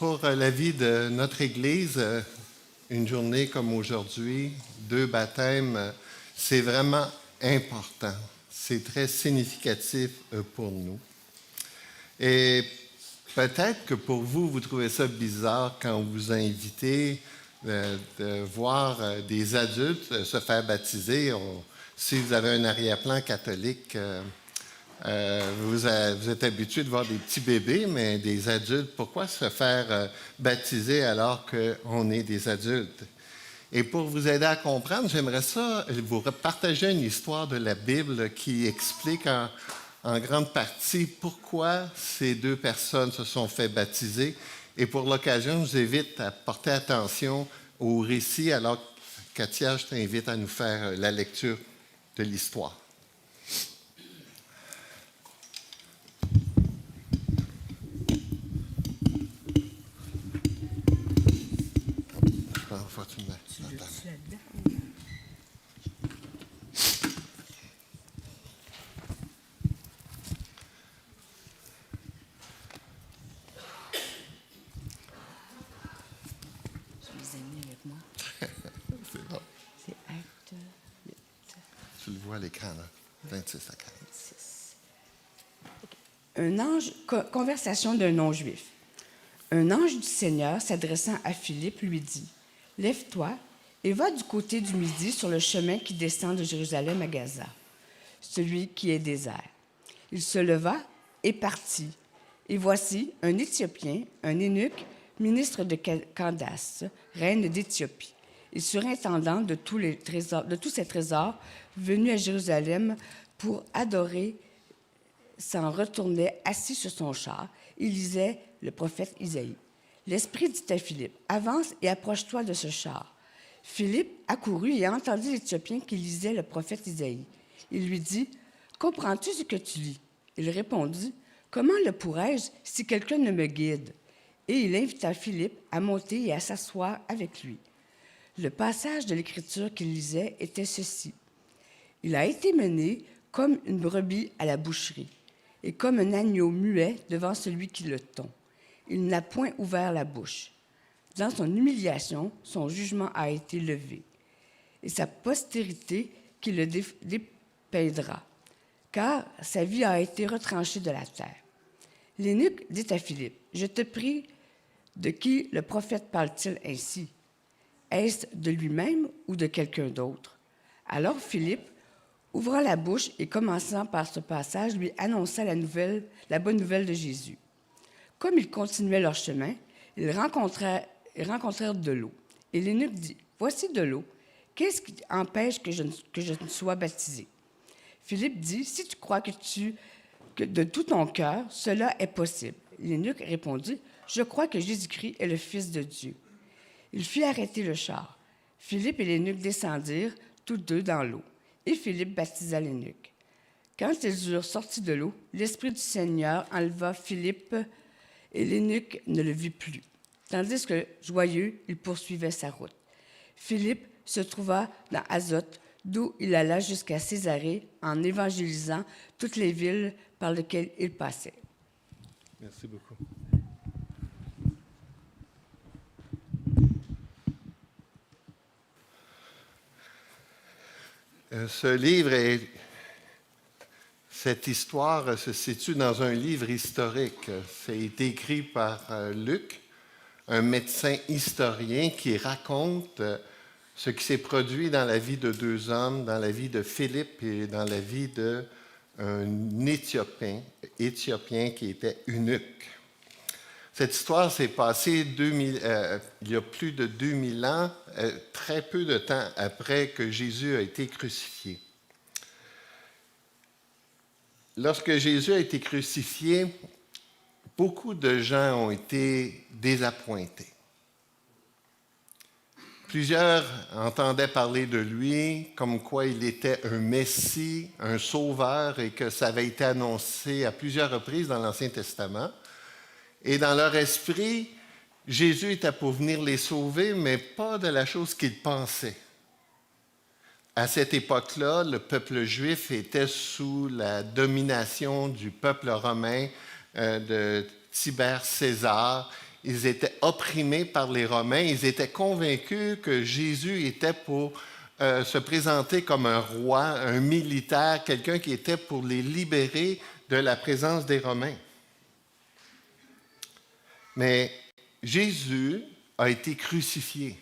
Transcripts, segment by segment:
Pour la vie de notre Église, une journée comme aujourd'hui, 2 baptêmes, c'est vraiment important. C'est très significatif pour nous. Et peut-être que pour vous, vous trouvez ça bizarre quand on vous a invité de voir des adultes se faire baptiser. Si vous avez un arrière-plan catholique, vous êtes habitué de voir des petits bébés, mais des adultes, pourquoi se faire baptiser alors qu'on est des adultes? Et pour vous aider à comprendre, j'aimerais ça vous partager une histoire de la Bible qui explique en grande partie pourquoi ces 2 personnes se sont fait baptiser. Et pour l'occasion, je vous invite à porter attention au récit. Alors, Katia, je t'invite à nous faire la lecture de l'histoire. C'est bon. C'est acte 8. Tu le vois à l'écran, là. 26 à 46. Conversation d'un non-juif. Un ange du Seigneur, s'adressant à Philippe, lui dit « Lève-toi et va du côté du midi sur le chemin qui descend de Jérusalem à Gaza, celui qui est désert. » Il se leva et partit. Et voici un Éthiopien, un eunuque, ministre de Candace, reine d'Éthiopie, et surintendant de tous ses trésors, venu à Jérusalem pour adorer, s'en retournait assis sur son char. Il lisait le prophète Isaïe. L'Esprit dit à Philippe, « Avance et approche-toi de ce char. » Philippe accourut et entendit l'Éthiopien qui lisait le prophète Isaïe. Il lui dit, « Comprends-tu ce que tu lis? » Il répondit, « Comment le pourrais-je si quelqu'un ne me guide? » Et il invita Philippe à monter et à s'asseoir avec lui. Le passage de l'Écriture qu'il lisait était ceci. « Il a été mené comme une brebis à la boucherie, et comme un agneau muet devant celui qui le tond. Il n'a point ouvert la bouche. Dans son humiliation, son jugement a été levé, et sa postérité qui le dépeindra, car sa vie a été retranchée de la terre. » L'eunuque dit à Philippe, « Je te prie, de qui le prophète parle-t-il ainsi? Est-ce de lui-même ou de quelqu'un d'autre? » Alors Philippe ouvra la bouche et, commençant par ce passage, lui annonça la bonne nouvelle de Jésus. Comme ils continuaient leur chemin, ils rencontrèrent de l'eau. Et l'eunuque dit, « Voici de l'eau. Qu'est-ce qui empêche que je ne sois baptisé? » Philippe dit, « Si tu crois que de tout ton cœur, cela est possible. » L'eunuque répondit, « Je crois que Jésus-Christ est le Fils de Dieu. » Il fit arrêter le char. Philippe et l'eunuque descendirent tous 2 dans l'eau, et Philippe baptisa l'eunuque. Quand ils eurent sorti de l'eau, l'Esprit du Seigneur enleva Philippe, et l'eunuque ne le vit plus, tandis que, joyeux, il poursuivait sa route. Philippe se trouva dans Azote, d'où il alla jusqu'à Césarée en évangélisant toutes les villes par lesquelles il passait. Merci beaucoup. Ce livre cette histoire se situe dans un livre historique. Ça a été écrit par Luc, un médecin historien qui raconte ce qui s'est produit dans la vie de 2 hommes, dans la vie de Philippe et dans la vie d'un Éthiopien qui était eunuque. Cette histoire s'est passée il y a plus de 2000 ans, très peu de temps après que Jésus a été crucifié. Lorsque Jésus a été crucifié, beaucoup de gens ont été désappointés. Plusieurs entendaient parler de lui comme quoi il était un Messie, un sauveur, et que ça avait été annoncé à plusieurs reprises dans l'Ancien Testament. Et dans leur esprit, Jésus était pour venir les sauver, mais pas de la chose qu'ils pensaient. À cette époque-là, le peuple juif était sous la domination du peuple romain de Tibère César, ils étaient opprimés par les Romains, ils étaient convaincus que Jésus était pour se présenter comme un roi, un militaire, quelqu'un qui était pour les libérer de la présence des Romains. Mais Jésus a été crucifié.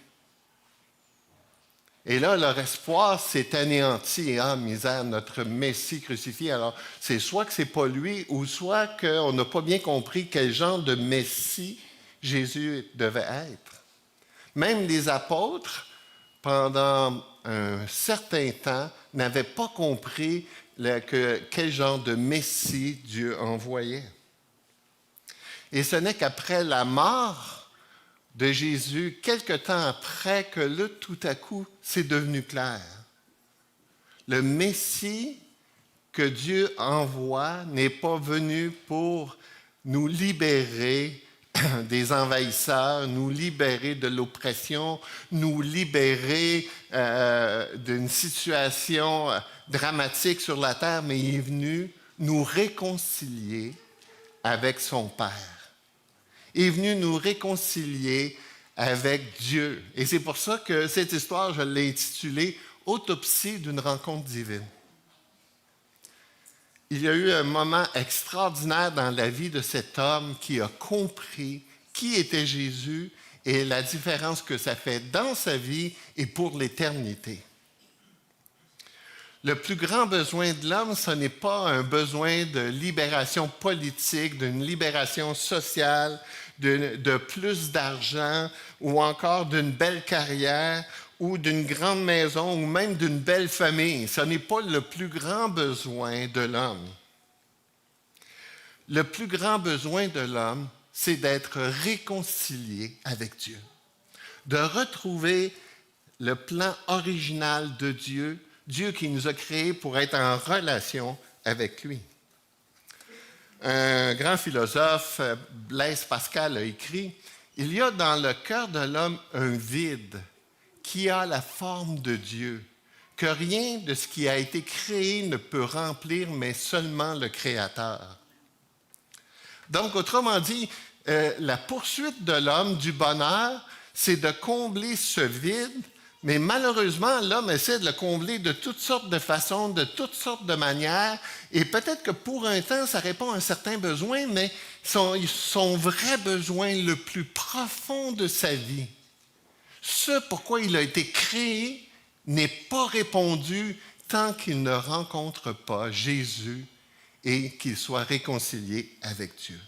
Et là, leur espoir s'est anéanti. Ah, misère, notre Messie crucifié. Alors, c'est soit que ce n'est pas lui, ou soit qu'on n'a pas bien compris quel genre de Messie Jésus devait être. Même les apôtres, pendant un certain temps, n'avaient pas compris quel genre de Messie Dieu envoyait. Et ce n'est qu'après la mort de Jésus, quelque temps après, que là, tout à coup, c'est devenu clair. Le Messie que Dieu envoie n'est pas venu pour nous libérer des envahisseurs, nous libérer de l'oppression, nous libérer d'une situation dramatique sur la terre, mais il est venu nous réconcilier avec son Père. Il est venu nous réconcilier avec Dieu. Et c'est pour ça que cette histoire, je l'ai intitulée « Autopsie d'une rencontre divine ». Il y a eu un moment extraordinaire dans la vie de cet homme qui a compris qui était Jésus et la différence que ça fait dans sa vie et pour l'éternité. Le plus grand besoin de l'homme, ce n'est pas un besoin de libération politique, d'une libération sociale, de plus d'argent ou encore d'une belle carrière ou d'une grande maison ou même d'une belle famille. Ce n'est pas le plus grand besoin de l'homme. Le plus grand besoin de l'homme, c'est d'être réconcilié avec Dieu, de retrouver le plan original de Dieu, Dieu qui nous a créés pour être en relation avec lui. Un grand philosophe, Blaise Pascal, a écrit « Il y a dans le cœur de l'homme un vide qui a la forme de Dieu, que rien de ce qui a été créé ne peut remplir, mais seulement le Créateur. » Donc, autrement dit, la poursuite de l'homme du bonheur, c'est de combler ce vide. Mais malheureusement, l'homme essaie de le combler de toutes sortes de façons, de toutes sortes de manières. Et peut-être que pour un temps, ça répond à un certain besoin, mais son vrai besoin le plus profond de sa vie, ce pourquoi il a été créé, n'est pas répondu tant qu'il ne rencontre pas Jésus et qu'il soit réconcilié avec Dieu.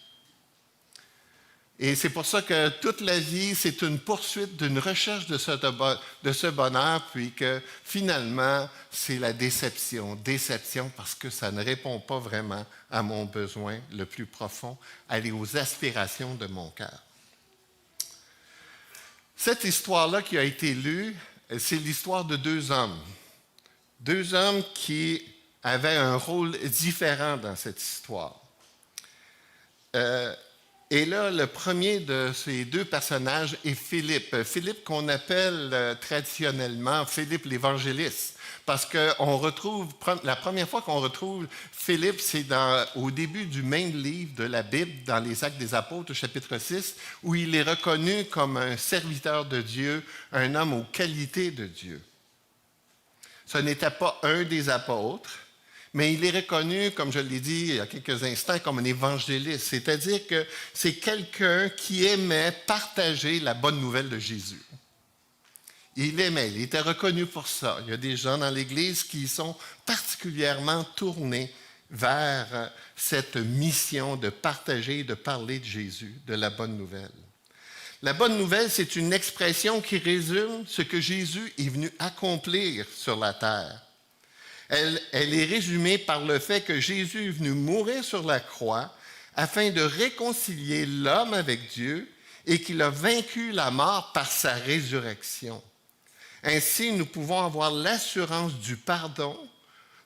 Et c'est pour ça que toute la vie, c'est une poursuite d'une recherche de ce bonheur, puis que finalement, c'est la déception. Déception parce que ça ne répond pas vraiment à mon besoin le plus profond, aller aux aspirations de mon cœur. Cette histoire-là qui a été lue, c'est l'histoire de deux hommes. Deux hommes qui avaient un rôle différent dans cette histoire. Et là, le premier de ces deux personnages est Philippe. Philippe qu'on appelle traditionnellement Philippe l'évangéliste. Parce qu'on retrouve, la première fois qu'on retrouve Philippe, c'est au début du même livre de la Bible, dans les Actes des Apôtres, au chapitre 6, où il est reconnu comme un serviteur de Dieu, un homme aux qualités de Dieu. Ce n'était pas un des apôtres, mais il est reconnu, comme je l'ai dit il y a quelques instants, comme un évangéliste. C'est-à-dire que c'est quelqu'un qui aimait partager la bonne nouvelle de Jésus. Il aimait, il était reconnu pour ça. Il y a des gens dans l'Église qui sont particulièrement tournés vers cette mission de partager et de parler de Jésus, de la bonne nouvelle. La bonne nouvelle, c'est une expression qui résume ce que Jésus est venu accomplir sur la terre. Elle est résumée par le fait que Jésus est venu mourir sur la croix afin de réconcilier l'homme avec Dieu et qu'il a vaincu la mort par sa résurrection. Ainsi, nous pouvons avoir l'assurance du pardon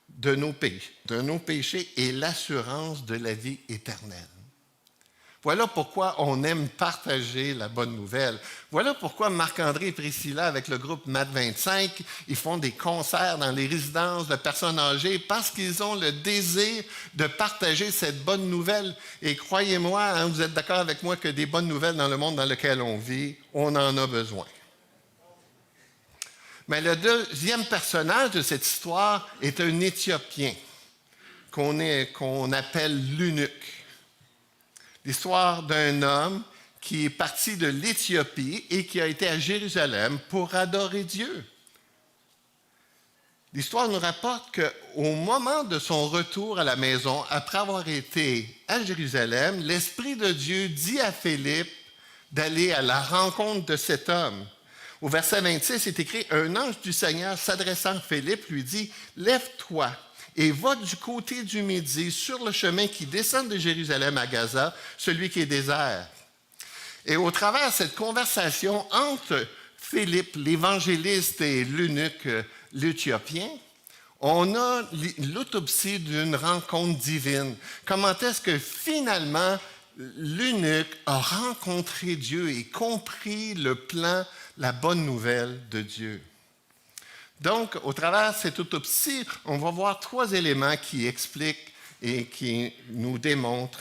de nos péchés et l'assurance de la vie éternelle. Voilà pourquoi on aime partager la bonne nouvelle. Voilà pourquoi Marc-André et Priscilla, avec le groupe MAT 25, ils font des concerts dans les résidences de personnes âgées parce qu'ils ont le désir de partager cette bonne nouvelle. Et croyez-moi, hein, vous êtes d'accord avec moi que des bonnes nouvelles dans le monde dans lequel on vit, on en a besoin. Mais le deuxième personnage de cette histoire est un Éthiopien qu'on appelle l'eunuque. L'histoire d'un homme qui est parti de l'Éthiopie et qui a été à Jérusalem pour adorer Dieu. L'histoire nous rapporte qu'au moment de son retour à la maison, après avoir été à Jérusalem, l'Esprit de Dieu dit à Philippe d'aller à la rencontre de cet homme. Au verset 26, c'est écrit « Un ange du Seigneur s'adressant à Philippe lui dit « Lève-toi et va du côté du Midi sur le chemin qui descend de Jérusalem à Gaza, celui qui est désert. » Et au travers de cette conversation entre Philippe, l'évangéliste, et l'eunuque, l'Éthiopien, on a l'autopsie d'une rencontre divine. Comment est-ce que finalement l'eunuque a rencontré Dieu et compris le plan, la bonne nouvelle de Dieu. Donc, au travers de cette autopsie, on va voir 3 éléments qui expliquent et qui nous démontrent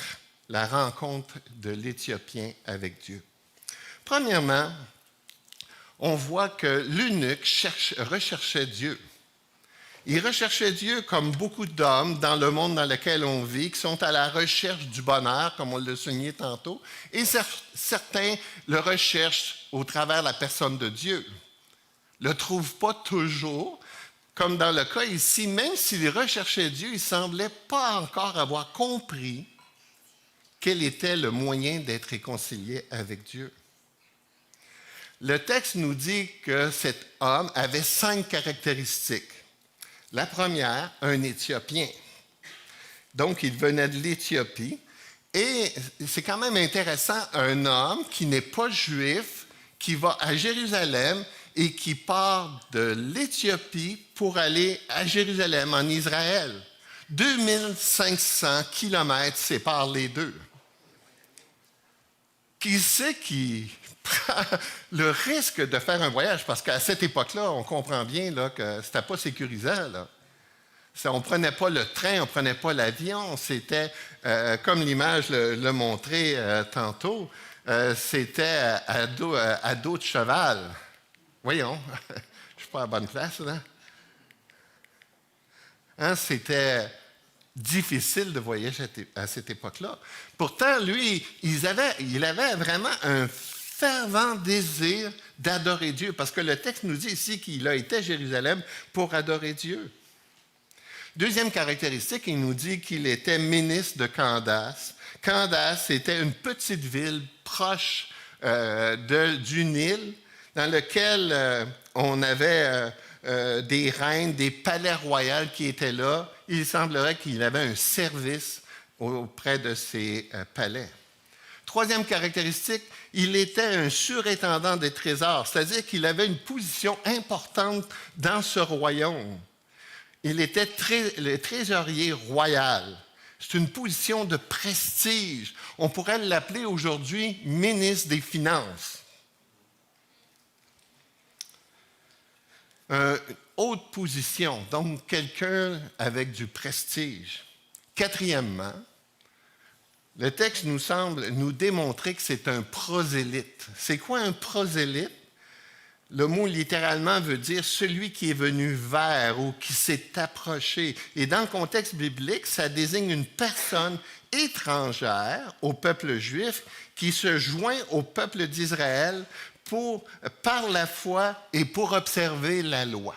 la rencontre de l'Éthiopien avec Dieu. Premièrement, on voit que l'eunuque recherchait Dieu. Il recherchait Dieu comme beaucoup d'hommes dans le monde dans lequel on vit, qui sont à la recherche du bonheur, comme on l'a souligné tantôt, et certains le recherchent au travers de la personne de Dieu. Ne le trouvent pas toujours, comme dans le cas ici, même s'il recherchait Dieu, il ne semblait pas encore avoir compris quel était le moyen d'être réconcilié avec Dieu. Le texte nous dit que cet homme avait 5 caractéristiques. La première, un Éthiopien. Donc, il venait de l'Éthiopie. Et c'est quand même intéressant, un homme qui n'est pas juif, qui va à Jérusalem et qui part de l'Éthiopie pour aller à Jérusalem, en Israël. 2500 kilomètres séparent les deux. Qui c'est qui prend le risque de faire un voyage? Parce qu'à cette époque-là, on comprend bien là, que ce n'était pas sécurisant. Là. On ne prenait pas le train, on ne prenait pas l'avion. C'était, comme l'image le montrait tantôt, c'était à dos de cheval. Voyons, je ne suis pas à la bonne place, là. Hein, c'était difficile de voyager à cette époque-là. Pourtant, lui, il avait vraiment un fervent désir d'adorer Dieu, parce que le texte nous dit ici qu'il a été à Jérusalem pour adorer Dieu. Deuxième caractéristique, il nous dit qu'il était ministre de Candace. Candace était une petite ville proche du Nil, dans laquelle on avait des reines, des palais royaux qui étaient là. Il semblerait qu'il avait un service auprès de ces palais. Troisième caractéristique, il était un surintendant des trésors, c'est-à-dire qu'il avait une position importante dans ce royaume. Il était le trésorier royal. C'est une position de prestige. On pourrait l'appeler aujourd'hui ministre des Finances. Haute position, donc quelqu'un avec du prestige. Quatrièmement, le texte nous semble nous démontrer que c'est un prosélyte. C'est quoi un prosélyte? Le mot littéralement veut dire celui qui est venu vers ou qui s'est approché. Et dans le contexte biblique, ça désigne une personne étrangère au peuple juif qui se joint au peuple d'Israël par la foi et pour observer la loi.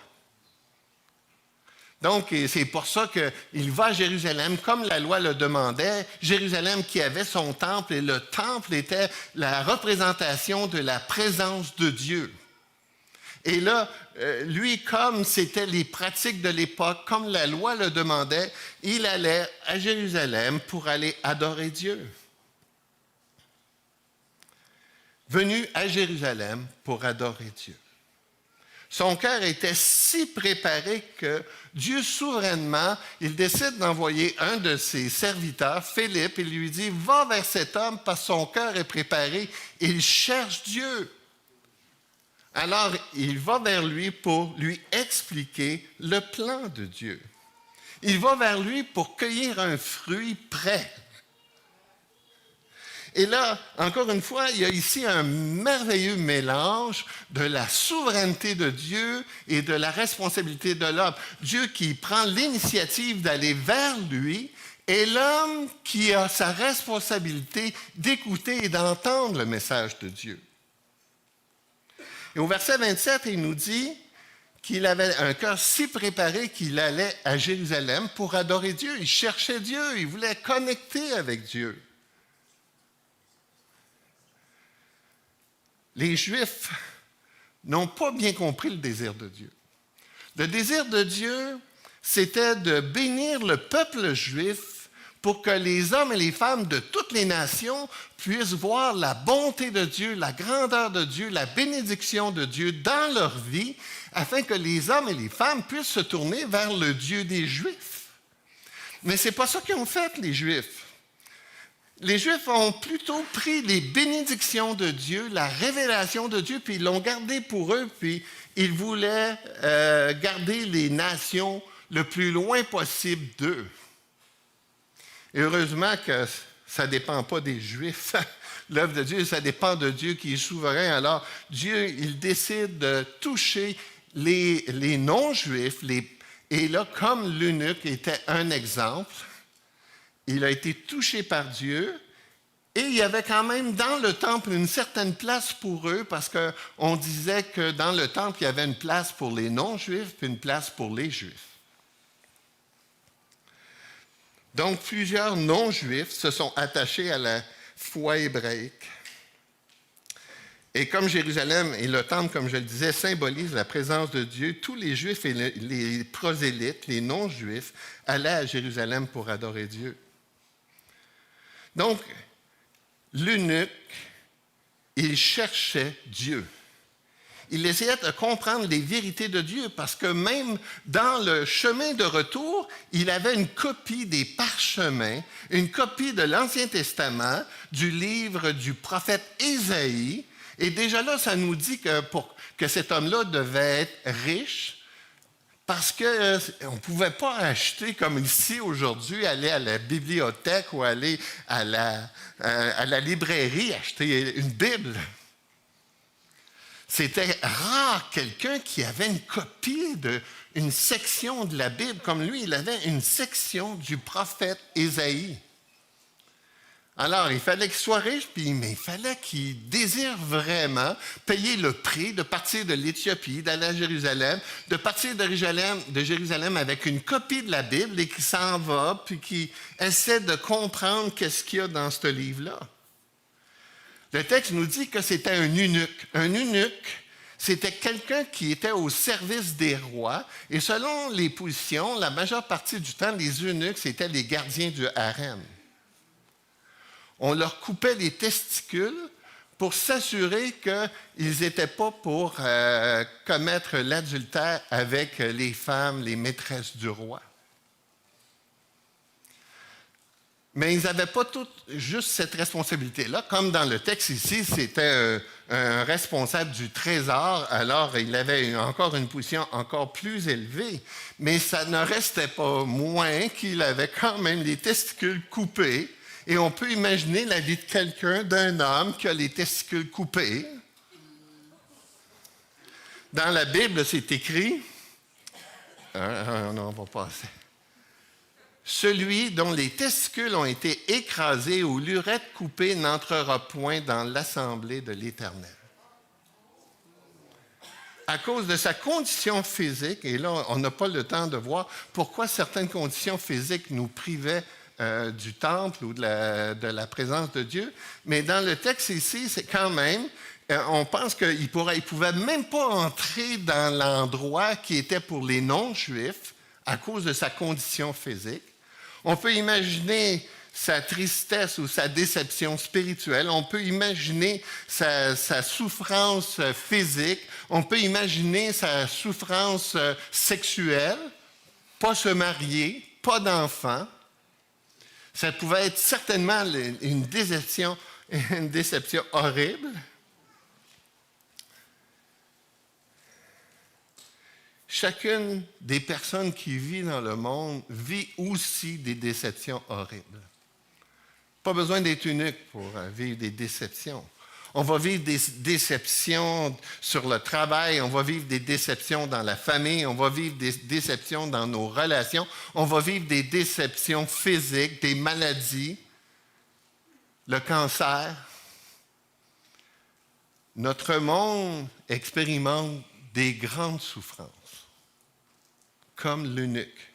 Donc, c'est pour ça qu'il va à Jérusalem, comme la loi le demandait, Jérusalem qui avait son temple, et le temple était la représentation de la présence de Dieu. Et là, lui, comme c'était les pratiques de l'époque, comme la loi le demandait, il allait à Jérusalem pour aller adorer Dieu. Venu à Jérusalem pour adorer Dieu. Son cœur était si préparé que Dieu, souverainement, il décide d'envoyer un de ses serviteurs, Philippe, et lui dit, va vers cet homme parce que son cœur est préparé, il cherche Dieu. Alors, il va vers lui pour lui expliquer le plan de Dieu. Il va vers lui pour cueillir un fruit prêt. Et là, encore une fois, il y a ici un merveilleux mélange de la souveraineté de Dieu et de la responsabilité de l'homme. Dieu qui prend l'initiative d'aller vers lui et l'homme qui a sa responsabilité d'écouter et d'entendre le message de Dieu. Et au verset 27, il nous dit qu'il avait un cœur si préparé qu'il allait à Jérusalem pour adorer Dieu. Il cherchait Dieu, il voulait connecter avec Dieu. Les Juifs n'ont pas bien compris le désir de Dieu. Le désir de Dieu, c'était de bénir le peuple juif pour que les hommes et les femmes de toutes les nations puissent voir la bonté de Dieu, la grandeur de Dieu, la bénédiction de Dieu dans leur vie, afin que les hommes et les femmes puissent se tourner vers le Dieu des Juifs. Mais ce n'est pas ça qu'ils ont fait, les Juifs. Les Juifs ont plutôt pris les bénédictions de Dieu, la révélation de Dieu, puis ils l'ont gardé pour eux, puis ils voulaient garder les nations le plus loin possible d'eux. Et heureusement que ça ne dépend pas des Juifs. L'œuvre de Dieu, ça dépend de Dieu qui est souverain. Alors, Dieu, il décide de toucher les non-Juifs. Et là, comme l'eunuque était un exemple, il a été touché par Dieu et il y avait quand même dans le temple une certaine place pour eux parce qu'on disait que dans le temple, il y avait une place pour les non-juifs et une place pour les juifs. Donc, plusieurs non-juifs se sont attachés à la foi hébraïque. Et comme Jérusalem et le temple, comme je le disais, symbolisent la présence de Dieu, tous les juifs et les prosélytes, les non-juifs, allaient à Jérusalem pour adorer Dieu. Donc, l'eunuque, il cherchait Dieu. Il essayait de comprendre les vérités de Dieu parce que même dans le chemin de retour, il avait une copie des parchemins, une copie de l'Ancien Testament, du livre du prophète Ésaïe. Et déjà là, ça nous dit que cet homme-là devait être riche, parce qu'on ne pouvait pas acheter, comme ici aujourd'hui, aller à la bibliothèque ou aller à la librairie acheter une Bible. C'était rare quelqu'un qui avait une copie d'une section de la Bible. Comme lui, il avait une section du prophète Ésaïe. Alors, il fallait qu'il soit riche, mais il fallait qu'il désire vraiment payer le prix de partir de l'Éthiopie, d'aller à Jérusalem, de partir de Jérusalem avec une copie de la Bible et qui s'en va, puis qui essaie de comprendre qu'est-ce qu'il y a dans ce livre-là. Le texte nous dit que c'était un eunuque. Un eunuque, c'était quelqu'un qui était au service des rois. Et selon les positions, la majeure partie du temps, les eunuques, c'était les gardiens du harem. On leur coupait les testicules pour s'assurer qu'ils n'étaient pas pour commettre l'adultère avec les femmes, les maîtresses du roi. Mais ils n'avaient pas juste cette responsabilité-là. Comme dans le texte ici, c'était un responsable du trésor, alors il avait encore une position encore plus élevée. Mais ça ne restait pas moins qu'il avait quand même les testicules coupés. Et on peut imaginer la vie de quelqu'un, d'un homme qui a les testicules coupés. Dans la Bible, c'est écrit, on va passer. Celui dont les testicules ont été écrasés ou l'urètre coupé n'entrera point dans l'assemblée de l'Éternel. À cause de sa condition physique, et là, on n'a pas le temps de voir pourquoi certaines conditions physiques nous privaient du temple ou de la présence de Dieu. Mais dans le texte ici, c'est quand même, on pense qu'il ne pouvait même pas entrer dans l'endroit qui était pour les non-juifs à cause de sa condition physique. On peut imaginer sa tristesse ou sa déception spirituelle. On peut imaginer sa souffrance physique. On peut imaginer sa souffrance sexuelle. Pas se marier, pas d'enfant. Ça pouvait être certainement une déception horrible. Chacune des personnes qui vit dans le monde vit aussi des déceptions horribles. Pas besoin d'être unique pour vivre des déceptions. On va vivre des déceptions sur le travail, on va vivre des déceptions dans la famille, on va vivre des déceptions dans nos relations, on va vivre des déceptions physiques, des maladies, le cancer. Notre monde expérimente des grandes souffrances, comme l'eunuque.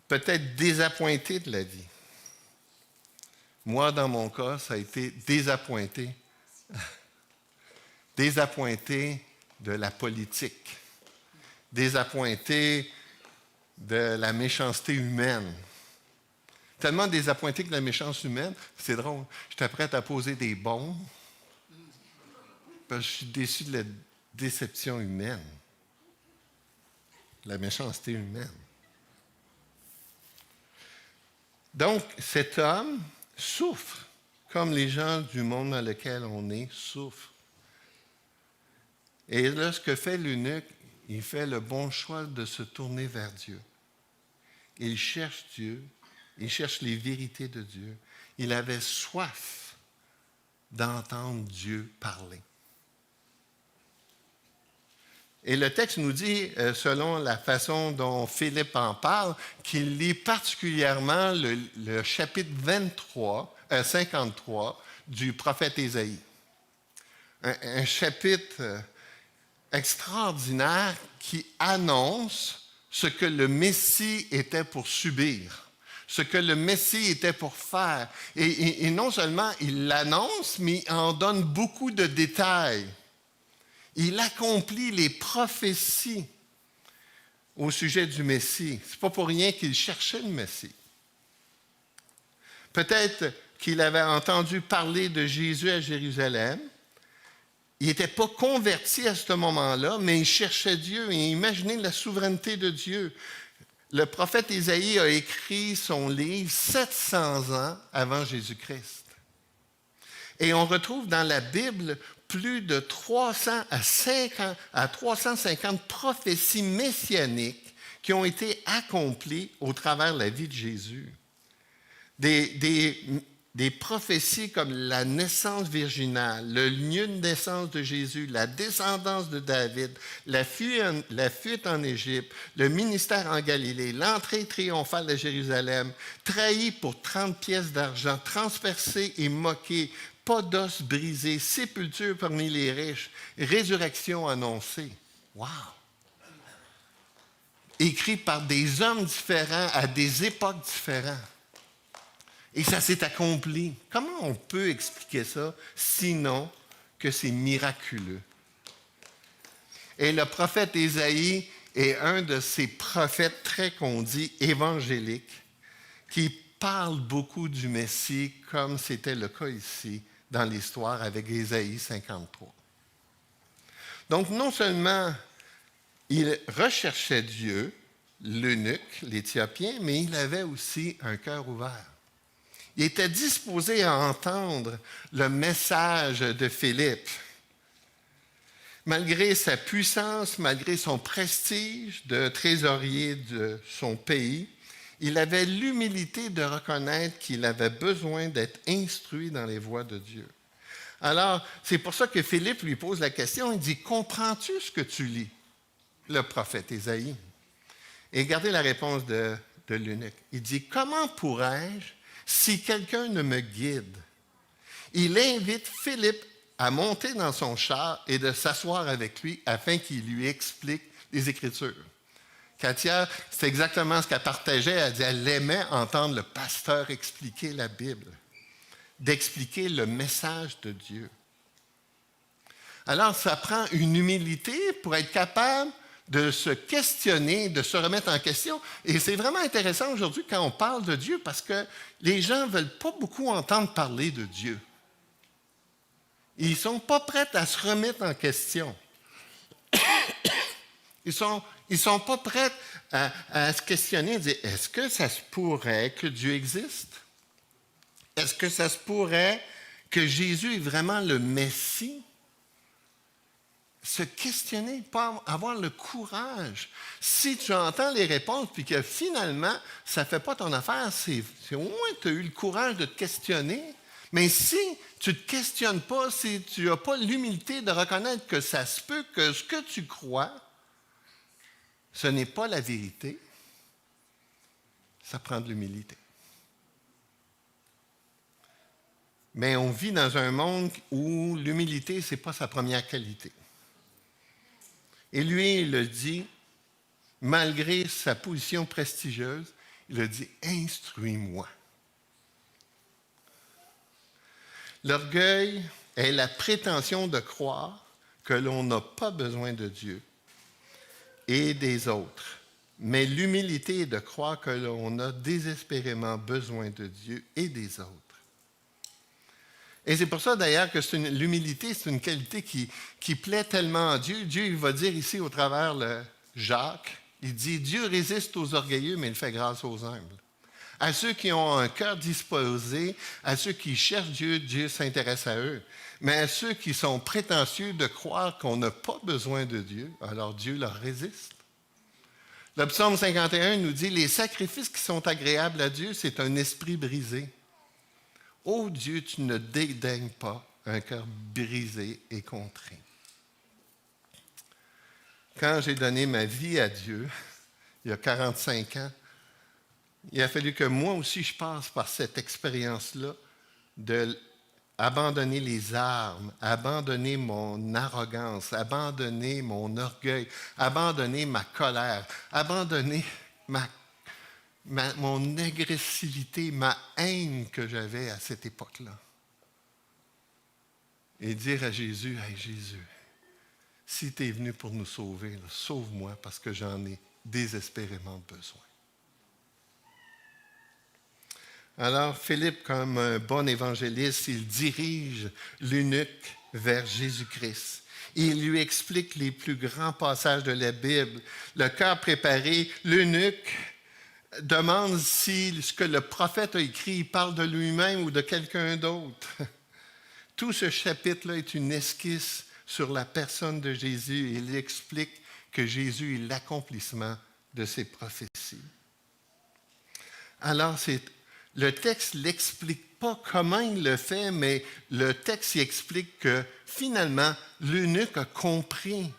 Peut-être désappointé de la vie. Moi, dans mon cas, ça a été désappointé. Désappointé de la politique. Désappointé de la méchanceté humaine. Tellement désappointé que la méchanceté humaine, c'est drôle. J'étais prête à poser des bombes parce que je suis déçu de la déception humaine. La méchanceté humaine. Donc, cet homme souffre, comme les gens du monde dans lequel on est souffrent. Et là, ce que fait l'eunuque, il fait le bon choix de se tourner vers Dieu. Il cherche Dieu, il cherche les vérités de Dieu. Il avait soif d'entendre Dieu parler. Et le texte nous dit, selon la façon dont Philippe en parle, qu'il lit particulièrement le chapitre 53 du prophète Ésaïe. Un chapitre extraordinaire qui annonce ce que le Messie était pour subir, ce que le Messie était pour faire. Et non seulement il l'annonce, mais il en donne beaucoup de détails. Il accomplit les prophéties au sujet du Messie. Ce n'est pas pour rien qu'il cherchait le Messie. Peut-être qu'il avait entendu parler de Jésus à Jérusalem. Il n'était pas converti à ce moment-là, mais il cherchait Dieu et imaginait la souveraineté de Dieu. Le prophète Ésaïe a écrit son livre 700 ans avant Jésus-Christ. Et on retrouve dans la Bible plus de 300 à 350 prophéties messianiques qui ont été accomplies au travers de la vie de Jésus. Des prophéties comme la naissance virginale, le lieu de naissance de Jésus, la descendance de David, la fuite en Égypte, le ministère en Galilée, l'entrée triomphale de Jérusalem, trahi pour 30 pièces d'argent, transpercé et moqué, pas d'os brisé, sépulture parmi les riches, résurrection annoncée. Wow! Écrit par des hommes différents à des époques différentes. Et ça s'est accompli. Comment on peut expliquer ça, sinon que c'est miraculeux? Et le prophète Ésaïe est un de ces prophètes très qu'on dit évangéliques qui parle beaucoup du Messie, comme c'était le cas ici dans l'histoire avec Ésaïe 53. Donc, non seulement il recherchait Dieu, l'eunuque, l'Éthiopien, mais il avait aussi un cœur ouvert. Il était disposé à entendre le message de Philippe. Malgré sa puissance, malgré son prestige de trésorier de son pays, il avait l'humilité de reconnaître qu'il avait besoin d'être instruit dans les voies de Dieu. Alors, c'est pour ça que Philippe lui pose la question, il dit, « Comprends-tu ce que tu lis? » Le prophète Ésaïe. Et regardez la réponse de l'eunuque. Il dit, « Comment pourrais-je si quelqu'un ne me guide? » Il invite Philippe à monter dans son char et de s'asseoir avec lui afin qu'il lui explique les Écritures. Katia, c'est exactement ce qu'elle partageait. Elle dit elle aimait entendre le pasteur expliquer la Bible, d'expliquer le message de Dieu. Alors, ça prend une humilité pour être capable de se questionner, de se remettre en question. Et c'est vraiment intéressant aujourd'hui quand on parle de Dieu parce que les gens ne veulent pas beaucoup entendre parler de Dieu. Ils ne sont pas prêts à se remettre en question. Ils sont pas prêts à se questionner et dire, est-ce que ça se pourrait que Dieu existe? Est-ce que ça se pourrait que Jésus est vraiment le Messie? Se questionner, pas avoir le courage. Si tu entends les réponses puis que finalement, ça ne fait pas ton affaire, c'est au moins tu as eu le courage de te questionner. Mais si tu ne te questionnes pas, si tu n'as pas l'humilité de reconnaître que ça se peut que ce que tu crois, ce n'est pas la vérité, ça prend de l'humilité. Mais on vit dans un monde où l'humilité, ce n'est pas sa première qualité. Et lui, il le dit, malgré sa position prestigieuse, il a dit « Instruis-moi ». L'orgueil est la prétention de croire que l'on n'a pas besoin de Dieu et des autres. Mais l'humilité est de croire que l'on a désespérément besoin de Dieu et des autres. Et c'est pour ça d'ailleurs que l'humilité, c'est une qualité qui plaît tellement à Dieu. Dieu, il va dire ici au travers le Jacques, il dit « Dieu résiste aux orgueilleux, mais il fait grâce aux humbles ». À ceux qui ont un cœur disposé, à ceux qui cherchent Dieu, Dieu s'intéresse à eux. Mais à ceux qui sont prétentieux de croire qu'on n'a pas besoin de Dieu, alors Dieu leur résiste. Le psaume 51 nous dit « Les sacrifices qui sont agréables à Dieu, c'est un esprit brisé. Ô Dieu, tu ne dédaignes pas un cœur brisé et contrit. » Quand j'ai donné ma vie à Dieu, il y a 45 ans, il a fallu que moi aussi je passe par cette expérience-là d'abandonner les armes, abandonner mon arrogance, abandonner mon orgueil, abandonner ma colère, abandonner mon agressivité, ma haine que j'avais à cette époque-là. Et dire à Jésus, « Hey Jésus, si tu es venu pour nous sauver, là, sauve-moi parce que j'en ai désespérément besoin. » Alors, Philippe, comme un bon évangéliste, il dirige l'eunuque vers Jésus-Christ. Il lui explique les plus grands passages de la Bible. Le cœur préparé, l'eunuque demande si ce que le prophète a écrit parle de lui-même ou de quelqu'un d'autre. Tout ce chapitre-là est une esquisse sur la personne de Jésus. Il explique que Jésus est l'accomplissement de ses prophéties. Alors, le texte ne l'explique pas comment il le fait, mais le texte il explique que finalement, l'eunuque a compris.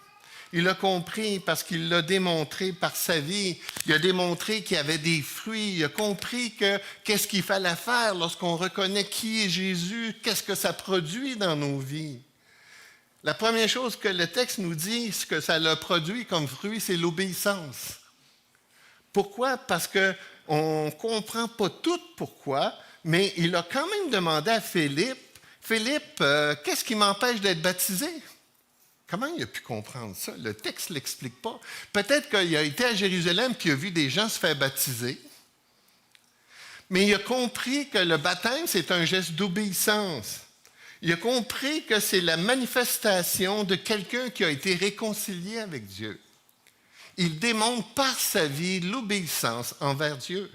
Il a compris parce qu'il l'a démontré par sa vie. Il a démontré qu'il y avait des fruits. Il a compris qu'est-ce qu'il fallait faire lorsqu'on reconnaît qui est Jésus, qu'est-ce que ça produit dans nos vies. La première chose que le texte nous dit, ce que ça a produit comme fruit, c'est l'obéissance. Pourquoi? Parce qu'on ne comprend pas tout pourquoi, mais il a quand même demandé à Philippe, « Philippe, qu'est-ce qui m'empêche d'être baptisé? » Comment il a pu comprendre ça? Le texte ne l'explique pas. Peut-être qu'il a été à Jérusalem et il a vu des gens se faire baptiser, mais il a compris que le baptême, c'est un geste d'obéissance. Il a compris que c'est la manifestation de quelqu'un qui a été réconcilié avec Dieu. Il démontre par sa vie l'obéissance envers Dieu.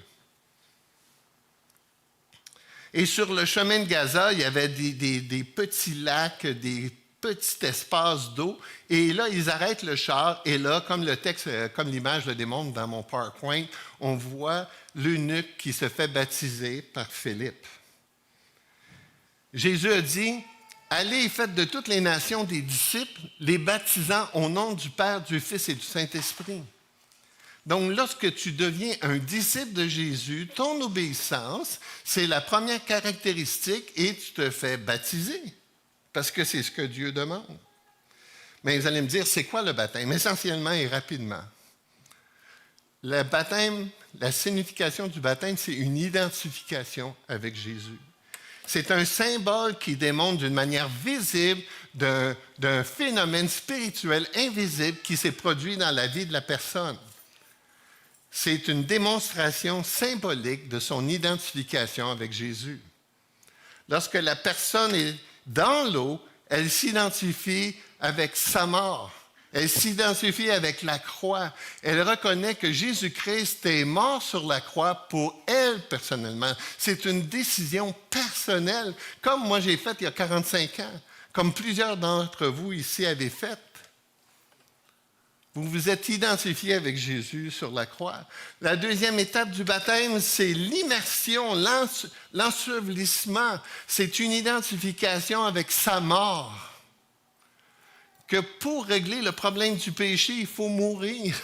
Et sur le chemin de Gaza, il y avait des petits lacs, des petits espaces d'eau. Et là, ils arrêtent le char. Et là, comme le texte, comme l'image le démontre dans mon PowerPoint, on voit l'eunuque qui se fait baptiser par Philippe. Jésus a dit, « Allez et faites de toutes les nations des disciples, les baptisant au nom du Père, du Fils et du Saint-Esprit. » Donc, lorsque tu deviens un disciple de Jésus, ton obéissance, c'est la première caractéristique et tu te fais baptiser, parce que c'est ce que Dieu demande. Mais vous allez me dire, c'est quoi le baptême? Essentiellement et rapidement. Le baptême, la signification du baptême, c'est une identification avec Jésus. C'est un symbole qui démontre d'une manière visible d'un phénomène spirituel invisible qui s'est produit dans la vie de la personne. C'est une démonstration symbolique de son identification avec Jésus. Lorsque la personne est dans l'eau, elle s'identifie avec sa mort. Elle s'identifie avec la croix. Elle reconnaît que Jésus-Christ est mort sur la croix pour elle personnellement. C'est une décision personnelle, comme moi j'ai faite il y a 45 ans, comme plusieurs d'entre vous ici avaient fait. Vous vous êtes identifié avec Jésus sur la croix. La deuxième étape du baptême, c'est l'immersion, l'ensevelissement. C'est une identification avec sa mort. Que pour régler le problème du péché, il faut mourir.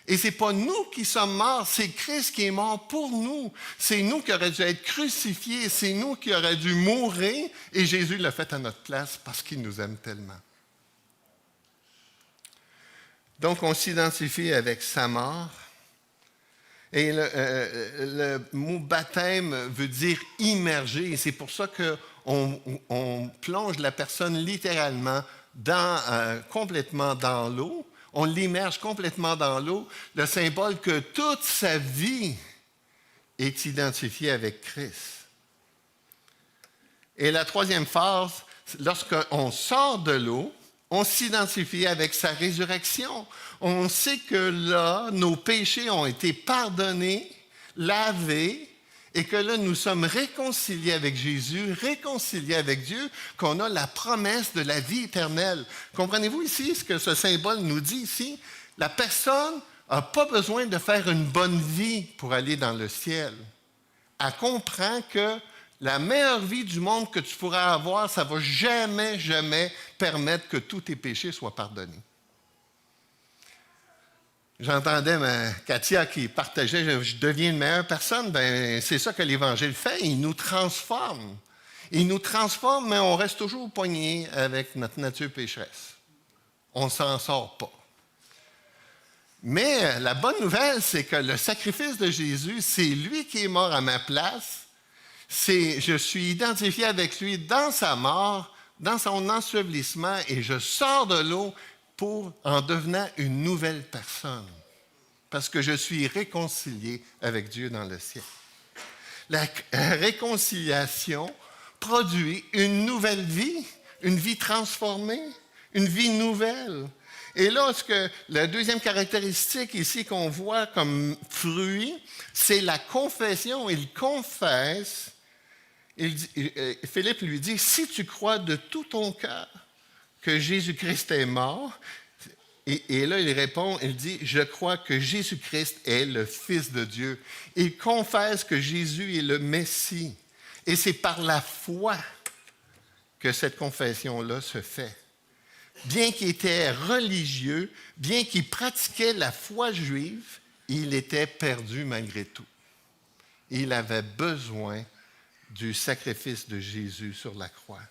Et ce n'est pas nous qui sommes morts, c'est Christ qui est mort pour nous. C'est nous qui aurions dû être crucifiés, c'est nous qui aurions dû mourir, et Jésus l'a fait à notre place parce qu'il nous aime tellement. Donc, on s'identifie avec sa mort. Et le mot baptême veut dire immerger. Et c'est pour ça qu'on plonge la personne littéralement complètement dans l'eau. On l'immerge complètement dans l'eau. Le symbole que toute sa vie est identifiée avec Christ. Et la troisième phase, lorsqu'on sort de l'eau, on s'identifie avec sa résurrection. On sait que là, nos péchés ont été pardonnés, lavés, et que là, nous sommes réconciliés avec Jésus, réconciliés avec Dieu, qu'on a la promesse de la vie éternelle. Comprenez-vous ici ce que ce symbole nous dit ici? La personne n'a pas besoin de faire une bonne vie pour aller dans le ciel. Elle comprend que la meilleure vie du monde que tu pourras avoir, ça ne va jamais, jamais permettre que tous tes péchés soient pardonnés. J'entendais Katia qui partageait « Je deviens une meilleure personne ». Ben, c'est ça que l'Évangile fait, il nous transforme. Il nous transforme, mais on reste toujours poigné avec notre nature pécheresse. On ne s'en sort pas. Mais la bonne nouvelle, c'est que le sacrifice de Jésus, c'est lui qui est mort à ma place. Je suis identifié avec lui dans sa mort, dans son ensevelissement, et je sors de l'eau en devenant une nouvelle personne, parce que je suis réconcilié avec Dieu dans le ciel. La réconciliation produit une nouvelle vie, une vie transformée, une vie nouvelle. Et là, la deuxième caractéristique ici qu'on voit comme fruit, c'est la confession. Il confesse. Philippe lui dit, si tu crois de tout ton cœur que Jésus-Christ est mort, et là il répond, il dit, je crois que Jésus-Christ est le Fils de Dieu. Il confesse que Jésus est le Messie. Et c'est par la foi que cette confession-là se fait. Bien qu'il était religieux, bien qu'il pratiquait la foi juive, il était perdu malgré tout. Il avait besoin du sacrifice de Jésus sur la croix.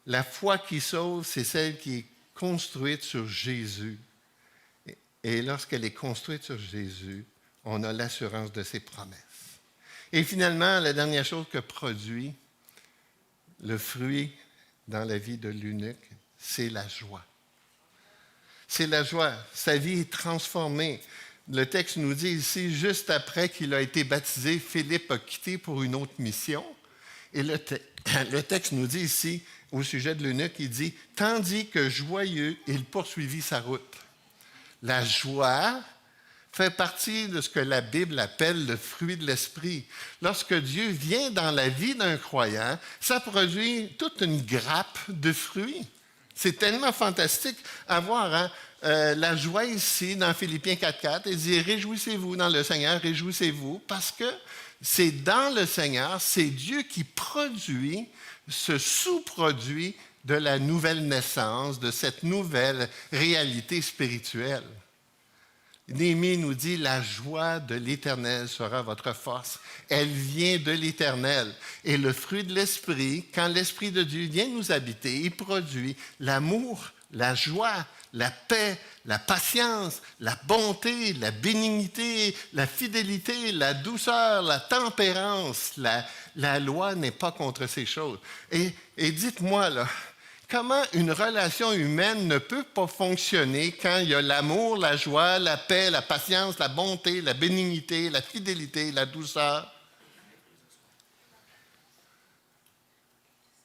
La foi qui sauve, c'est celle qui est construite sur Jésus. Et lorsqu'elle est construite sur Jésus, on a l'assurance de ses promesses. Et finalement, la dernière chose que produit le fruit dans la vie de l'eunuque, c'est la joie. C'est la joie. Sa vie est transformée. Le texte nous dit ici, juste après qu'il a été baptisé, Philippe a quitté pour une autre mission. Et le texte nous dit ici, au sujet de l'eunuque, il dit « Tandis que joyeux, il poursuivit sa route. » La joie fait partie de ce que la Bible appelle le fruit de l'esprit. Lorsque Dieu vient dans la vie d'un croyant, ça produit toute une grappe de fruits. C'est tellement fantastique à voir, hein? La joie ici, dans Philippiens 4.4, il dit « Réjouissez-vous dans le Seigneur, réjouissez-vous » parce que c'est dans le Seigneur, c'est Dieu qui produit ce sous-produit de la nouvelle naissance, de cette nouvelle réalité spirituelle. Néhémie nous dit « La joie de l'Éternel sera votre force. » Elle vient de l'Éternel. Et le fruit de l'Esprit, quand l'Esprit de Dieu vient nous habiter, il produit l'amour, la joie, la paix, la patience, la bonté, la bénignité, la fidélité, la douceur, la tempérance. La loi n'est pas contre ces choses. Et dites-moi, là, comment une relation humaine ne peut pas fonctionner quand il y a l'amour, la joie, la paix, la patience, la bonté, la bénignité, la fidélité, la douceur?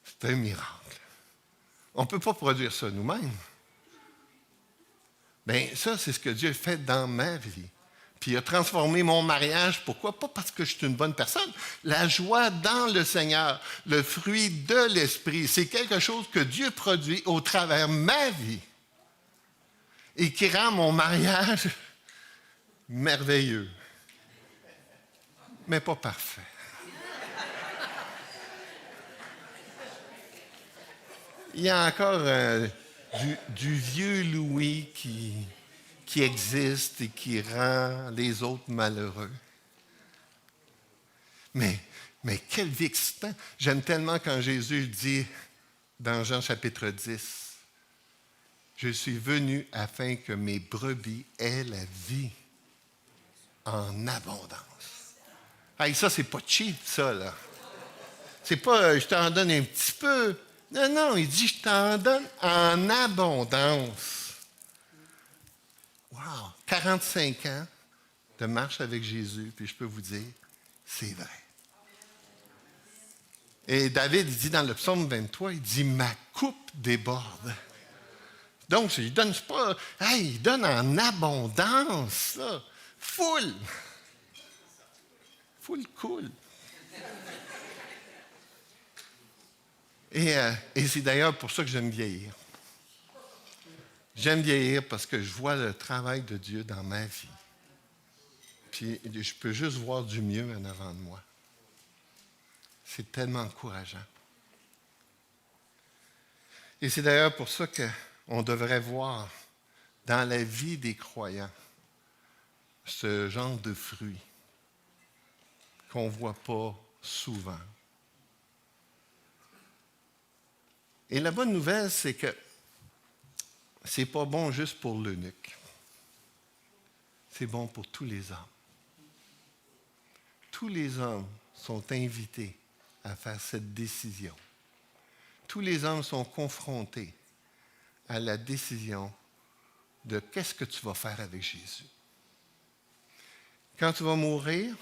C'est un miracle. On ne peut pas produire ça nous-mêmes. Bien, ça, c'est ce que Dieu fait dans ma vie. Puis il a transformé mon mariage. Pourquoi? Pas parce que je suis une bonne personne. La joie dans le Seigneur, le fruit de l'Esprit, c'est quelque chose que Dieu produit au travers de ma vie et qui rend mon mariage merveilleux, mais pas parfait. Il y a encore du vieux Louis qui existe et qui rend les autres malheureux. Mais quelle vie excitante! J'aime tellement quand Jésus dit dans Jean chapitre 10, « Je suis venu afin que mes brebis aient la vie en abondance. » Hey, ça, c'est pas cheap, ça, là. C'est pas « je t'en donne un petit peu ». Non, il dit « je t'en donne en abondance ». Wow! 45 ans de marche avec Jésus, puis je peux vous dire, c'est vrai. Et David, il dit dans le psaume 23, il dit « ma coupe déborde ». Donc, il donne pas, il donne en abondance, là. Full cool. Et c'est d'ailleurs pour ça que j'aime vieillir. J'aime vieillir parce que je vois le travail de Dieu dans ma vie. Puis je peux juste voir du mieux en avant de moi. C'est tellement encourageant. Et c'est d'ailleurs pour ça qu'on devrait voir dans la vie des croyants ce genre de fruits qu'on ne voit pas souvent. Et la bonne nouvelle, c'est que ce n'est pas bon juste pour l'eunuque. C'est bon pour tous les hommes. Tous les hommes sont invités à faire cette décision. Tous les hommes sont confrontés à la décision de qu'est-ce que tu vas faire avec Jésus. Quand tu vas mourir,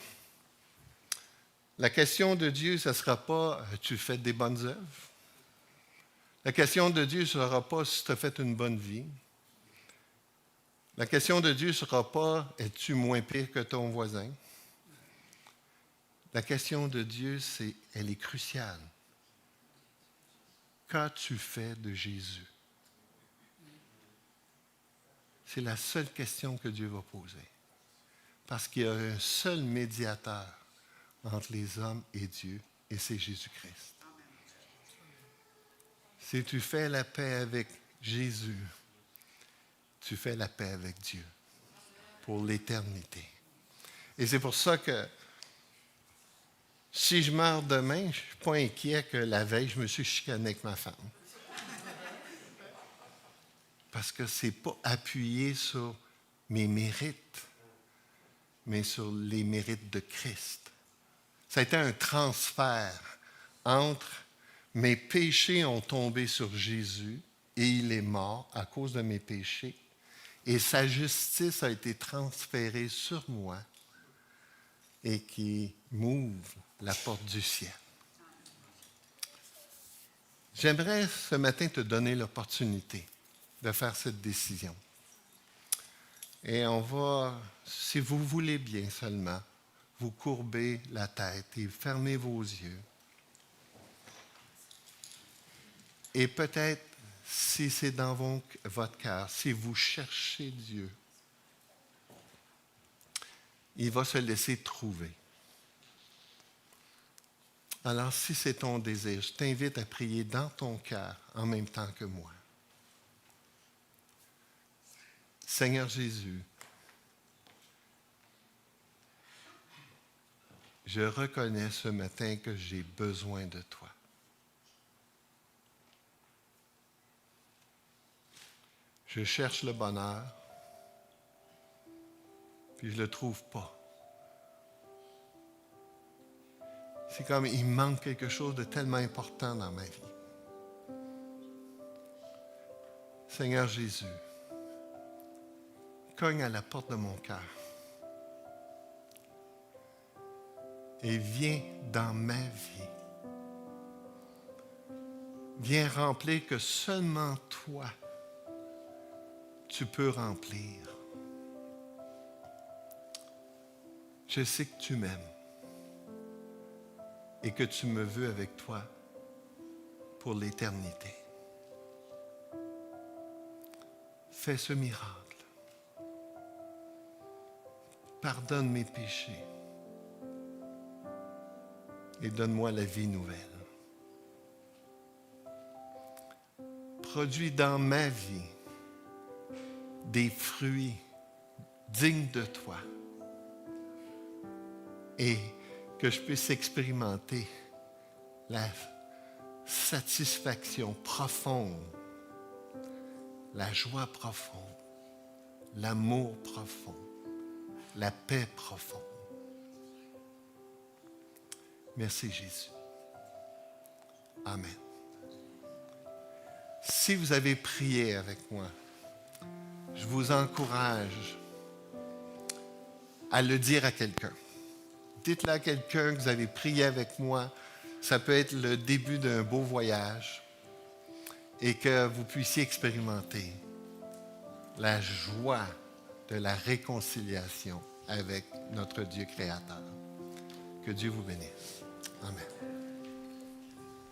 la question de Dieu, ce ne sera pas « as-tu fait des bonnes œuvres ?» La question de Dieu ne sera pas si tu as fait une bonne vie. La question de Dieu ne sera pas es-tu moins pire que ton voisin? La question de Dieu, elle est cruciale. Qu'as-tu fait de Jésus? C'est la seule question que Dieu va poser. Parce qu'il y a un seul médiateur entre les hommes et Dieu, et c'est Jésus-Christ. Si tu fais la paix avec Jésus, tu fais la paix avec Dieu pour l'éternité. Et c'est pour ça que si je meurs demain, je ne suis pas inquiet que la veille, je me suis chicané avec ma femme. Parce que ce n'est pas appuyé sur mes mérites, mais sur les mérites de Christ. Ça a été un transfert entre mes péchés ont tombé sur Jésus et il est mort à cause de mes péchés. Et sa justice a été transférée sur moi et qui m'ouvre la porte du ciel. J'aimerais ce matin te donner l'opportunité de faire cette décision. Et on va, si vous voulez bien seulement, vous courber la tête et fermer vos yeux. Et peut-être, si c'est dans votre cœur, si vous cherchez Dieu, il va se laisser trouver. Alors, si c'est ton désir, je t'invite à prier dans ton cœur en même temps que moi. Seigneur Jésus, je reconnais ce matin que j'ai besoin de toi. Je cherche le bonheur, puis je ne le trouve pas. C'est comme il manque quelque chose de tellement important dans ma vie. Seigneur Jésus, cogne à la porte de mon cœur et viens dans ma vie. Viens remplir que seulement toi, tu peux remplir. Je sais que tu m'aimes et que tu me veux avec toi pour l'éternité. Fais ce miracle. Pardonne mes péchés et donne-moi la vie nouvelle. Produis dans ma vie des fruits dignes de toi et que je puisse expérimenter la satisfaction profonde, la joie profonde, l'amour profond, la paix profonde. Merci Jésus. Amen. Si vous avez prié avec moi, je vous encourage à le dire à quelqu'un. Dites-le à quelqu'un que vous avez prié avec moi. Ça peut être le début d'un beau voyage et que vous puissiez expérimenter la joie de la réconciliation avec notre Dieu créateur. Que Dieu vous bénisse. Amen.